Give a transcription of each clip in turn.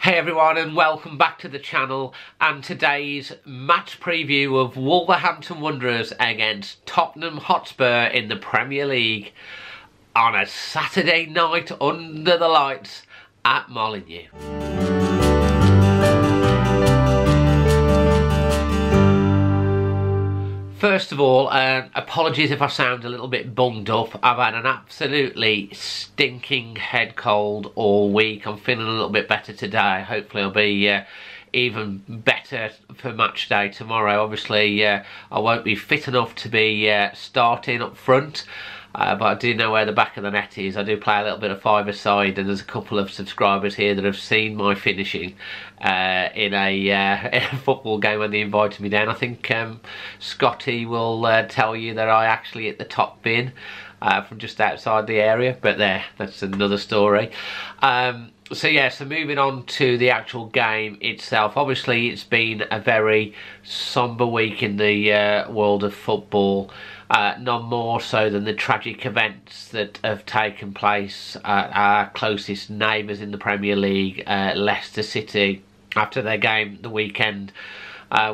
Hey everyone, and welcome back to the channel and today's match preview of Wolverhampton Wanderers against Tottenham Hotspur in the Premier League on a Saturday night under the lights at Molineux. First of all, apologies if I sound a little bit bunged up. I've had an absolutely stinking head cold all week. I'm feeling a little bit better today. Hopefully I'll be even better for match day tomorrow. Obviously I won't be fit enough to be starting up front. But I do know where the back of the net is. I do play a little bit of five-a-side, and there's a couple of subscribers here that have seen my finishing in a football game when they invited me down. I think Scotty will tell you that I actually hit the top bin from just outside the area, but that's another story. So moving on to the actual game itself. Obviously it's been a very sombre week in the world of football. None more so than the tragic events that have taken place at our closest neighbours in the Premier League, Leicester City, after their game the weekend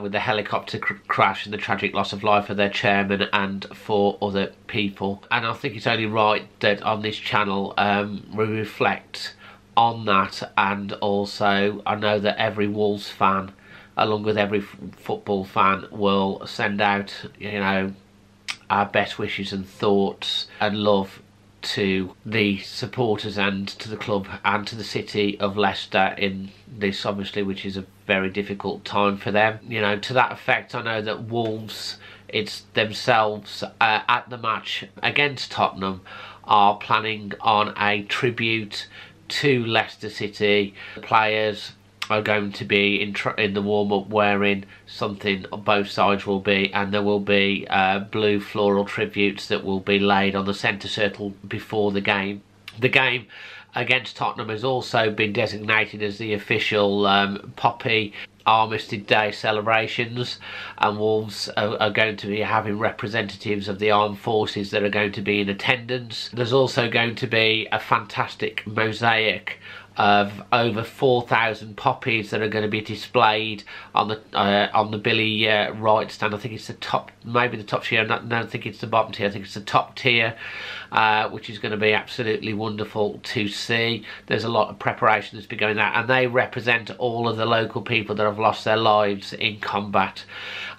with the helicopter crash and the tragic loss of life of their chairman and 4 other people. And I think it's only right that on this channel we reflect on that, and also I know that every Wolves fan, along with every football fan, will send out, you know, our best wishes and thoughts and love to the supporters and to the club and to the city of Leicester in this, obviously, which is a very difficult time for them. You know, to that effect, I know that Wolves, it's themselves at the match against Tottenham, are planning on a tribute to Leicester City. The players are going to be in the warm-up wearing something, both sides will be, and there will be blue floral tributes that will be laid on the centre circle before the game. The game against Tottenham has also been designated as the official Poppy Armistice Day celebrations, and Wolves are going to be having representatives of the armed forces that are going to be in attendance. There's also going to be a fantastic mosaic of over 4,000 poppies that are going to be displayed on the Billy Wright stand. I think it's the top, maybe the top tier. I don't think it's the bottom tier. I think it's the top tier, which is going to be absolutely wonderful to see. There's a lot of preparation that's been going on, and they represent all of the local people that have lost their lives in combat.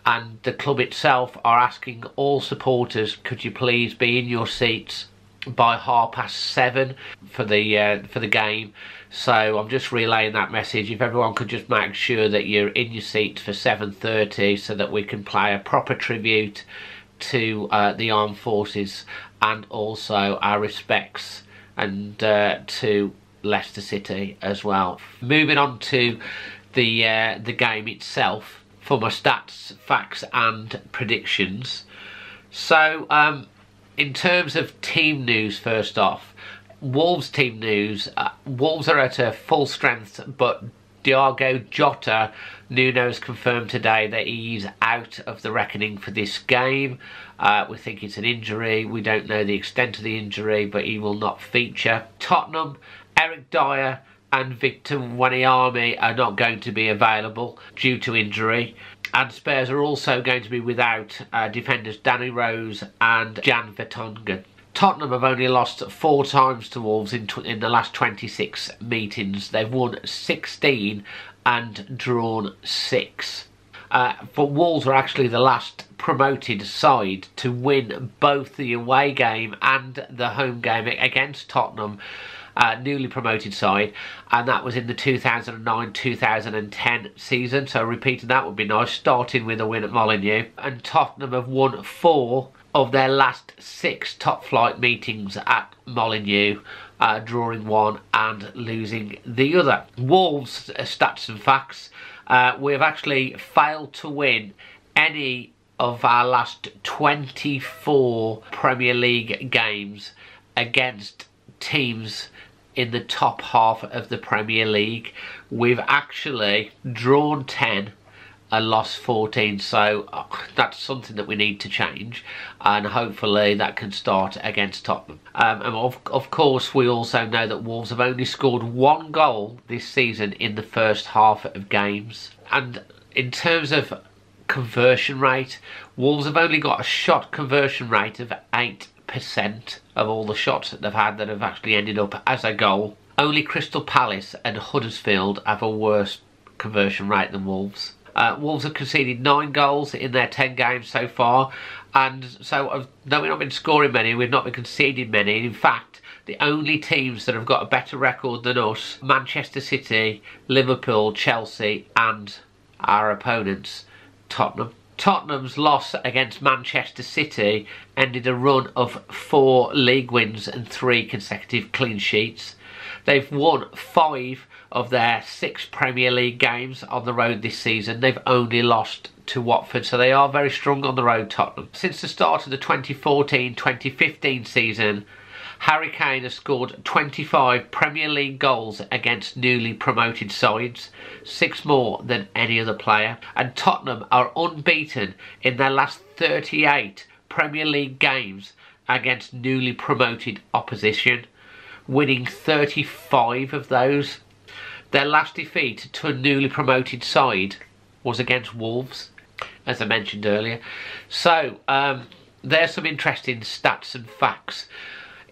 And the club itself are asking all supporters, could you please be in your seats by 7:30 for the game. So I'm just relaying that message. If everyone could just make sure that you're in your seats for 7:30, so that we can play a proper tribute to the armed forces, and also our respects and to Leicester City as well. Moving on to the game itself for my stats, facts and predictions. So in terms of team news, first off, Wolves team news. Wolves are at a full strength, but Diogo Jota, Nuno has confirmed today that he's out of the reckoning for this game. We think it's an injury. We don't know the extent of the injury, but he will not feature. Tottenham, Eric Dyer and Victor Wanyama are not going to be available due to injury. And Spurs are also going to be without defenders Danny Rose and Jan Vertonghen. Tottenham have only lost 4 times to Wolves in the last 26 meetings. They've won 16 and drawn 6. But Wolves are actually the last promoted side to win both the away game and the home game against Tottenham, newly promoted side, and that was in the 2009-2010 season. So repeating that would be nice, starting with a win at Molineux. And Tottenham have won 4 of their last 6 top flight meetings at Molineux, drawing 1 and losing the other. Wolves stats and facts. We have actually failed to win any of our last 24 Premier League games against teams in the top half of the Premier League. We've actually drawn 10 and lost 14, so that's something that we need to change, and hopefully that can start against Tottenham. And of course we also know that Wolves have only scored 1 goal this season in the first half of games, and in terms of conversion rate, Wolves have only got a shot conversion rate of 8% of all the shots that they've had that have actually ended up as a goal. Only Crystal Palace and Huddersfield have a worse conversion rate than Wolves. Wolves have conceded 9 goals in their 10 games so far, and so though we've not been scoring many, we've not been conceding many. In fact, the only teams that have got a better record than us, Manchester City, Liverpool, Chelsea, and our opponents, Tottenham. Tottenham's loss against Manchester City ended a run of 4 league wins and 3 consecutive clean sheets. They've won 5 of their 6 Premier League games on the road this season. They've only lost to Watford, so they are very strong on the road, Tottenham. Since the start of the 2014-2015 season, Harry Kane has scored 25 Premier League goals against newly promoted sides, 6 more than any other player. And Tottenham are unbeaten in their last 38 Premier League games against newly promoted opposition, winning 35 of those. Their last defeat to a newly promoted side was against Wolves, as I mentioned earlier. So there's some interesting stats and facts.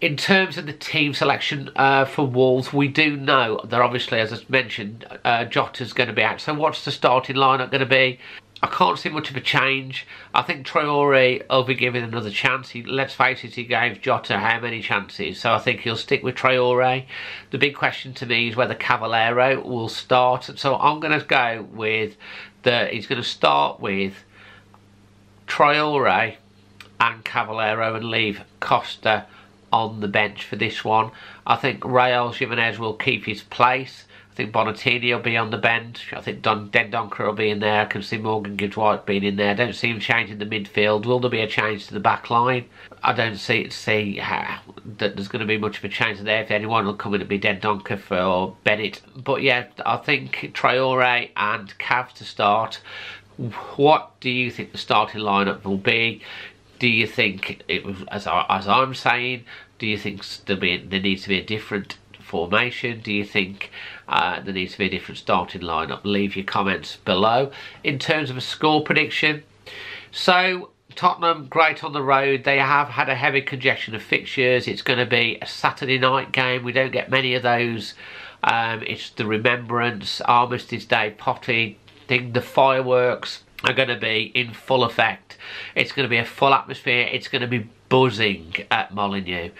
In terms of the team selection for Wolves, we do know that obviously, as I mentioned, Jota's going to be out. So what's the starting lineup going to be? I can't see much of a change. I think Traore will be given another chance. Let's face it, he gave Jota how many chances? So I think he'll stick with Traore. The big question to me is whether Cavaleiro will start. So I'm going to go with he's going to start with Traore and Cavaleiro and leave Costa on the bench for this one. I think Raul Jimenez will keep his place. I think Bonatini will be on the bench. I think Dendoncker will be in there. I can see Morgan Gibbs-White being in there. I don't see him changing the midfield. Will there be a change to the back line? I don't see how that there's going to be much of a change there. If anyone will come in, it'll be Dendoncker or Bennett. But yeah, I think Traore and Cav to start. What do you think the starting lineup will be? Do you think it was, as I'm saying, do you think there needs to be a different formation? Do you think there needs to be a different starting lineup? Leave your comments below. In terms of a score prediction, so Tottenham, great on the road. They have had a heavy congestion of fixtures. It's going to be a Saturday night game. We don't get many of those. It's the Remembrance, Armistice Day, Potty thing. The fireworks are going to be in full effect. It's going to be a full atmosphere. It's going to be buzzing at Molineux.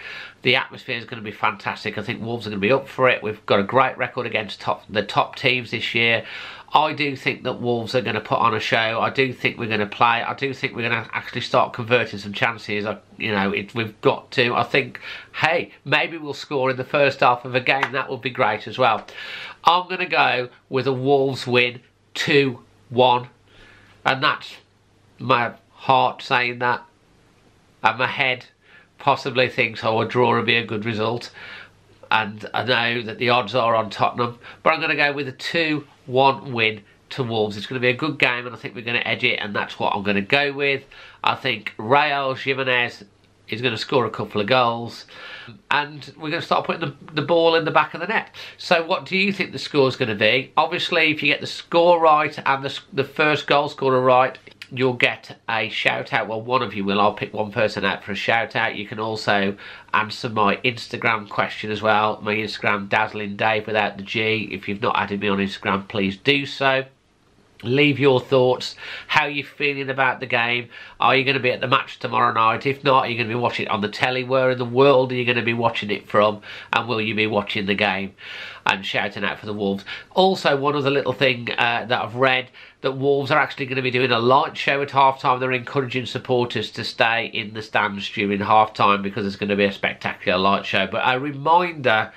The atmosphere is going to be fantastic. I think Wolves are going to be up for it. We've got a great record against the top teams this year. I do think that Wolves are going to put on a show. I do think we're going to play. I do think we're going to actually start converting some chances. We've got to. I think, hey, maybe we'll score in the first half of a game. That would be great as well. I'm going to go with a Wolves win 2-1. And that's my heart saying that. And my head possibly thinks, oh, a draw would be a good result. And I know that the odds are on Tottenham. But I'm going to go with a 2-1 win to Wolves. It's going to be a good game, and I think we're going to edge it, and that's what I'm going to go with. I think Raul Jimenez is going to score a couple of goals, and we're going to start putting the ball in the back of the net. So what do you think the score is going to be? Obviously, if you get the score right and the first goal scorer right, you'll get a shout out. Well, one of you will. I'll pick one person out for a shout out. You can also answer my Instagram question as well. My Instagram, Dazzling Dave without the G. If you've not added me on Instagram, please do so. Leave your thoughts. How are you feeling about the game? Are you going to be at the match tomorrow night? If not, are you going to be watching it on the telly? Where in the world are you going to be watching it from? And will you be watching the game and shouting out for the Wolves? Also, one other little thing that I've read, that Wolves are actually going to be doing a light show at half-time. They're encouraging supporters to stay in the stands during half-time because there's going to be a spectacular light show. But a reminder,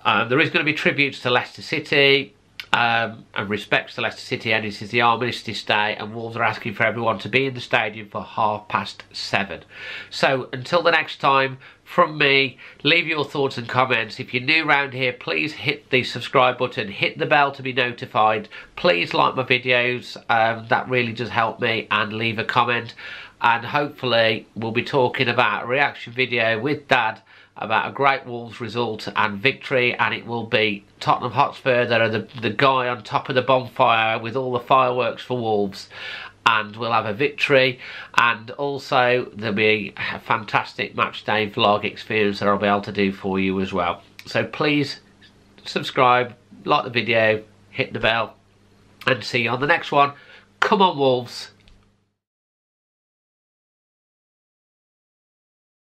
there is going to be tributes to Leicester City. and respects to Leicester City, and it is the Armistice Day, and Wolves are asking for everyone to be in the stadium for 7:30. So until the next time, from me, leave your thoughts and comments. If you're new around here, please hit the subscribe button, hit the bell to be notified. Please like my videos, that really does help me, and leave a comment. And hopefully we'll be talking about a reaction video with Dad about a great Wolves result and victory, and it will be Tottenham Hotspur that are the guy on top of the bonfire with all the fireworks for Wolves, and we'll have a victory, and also there'll be a fantastic match day vlog experience that I'll be able to do for you as well. So please subscribe, like the video, hit the bell, and see you on the next one. Come on Wolves!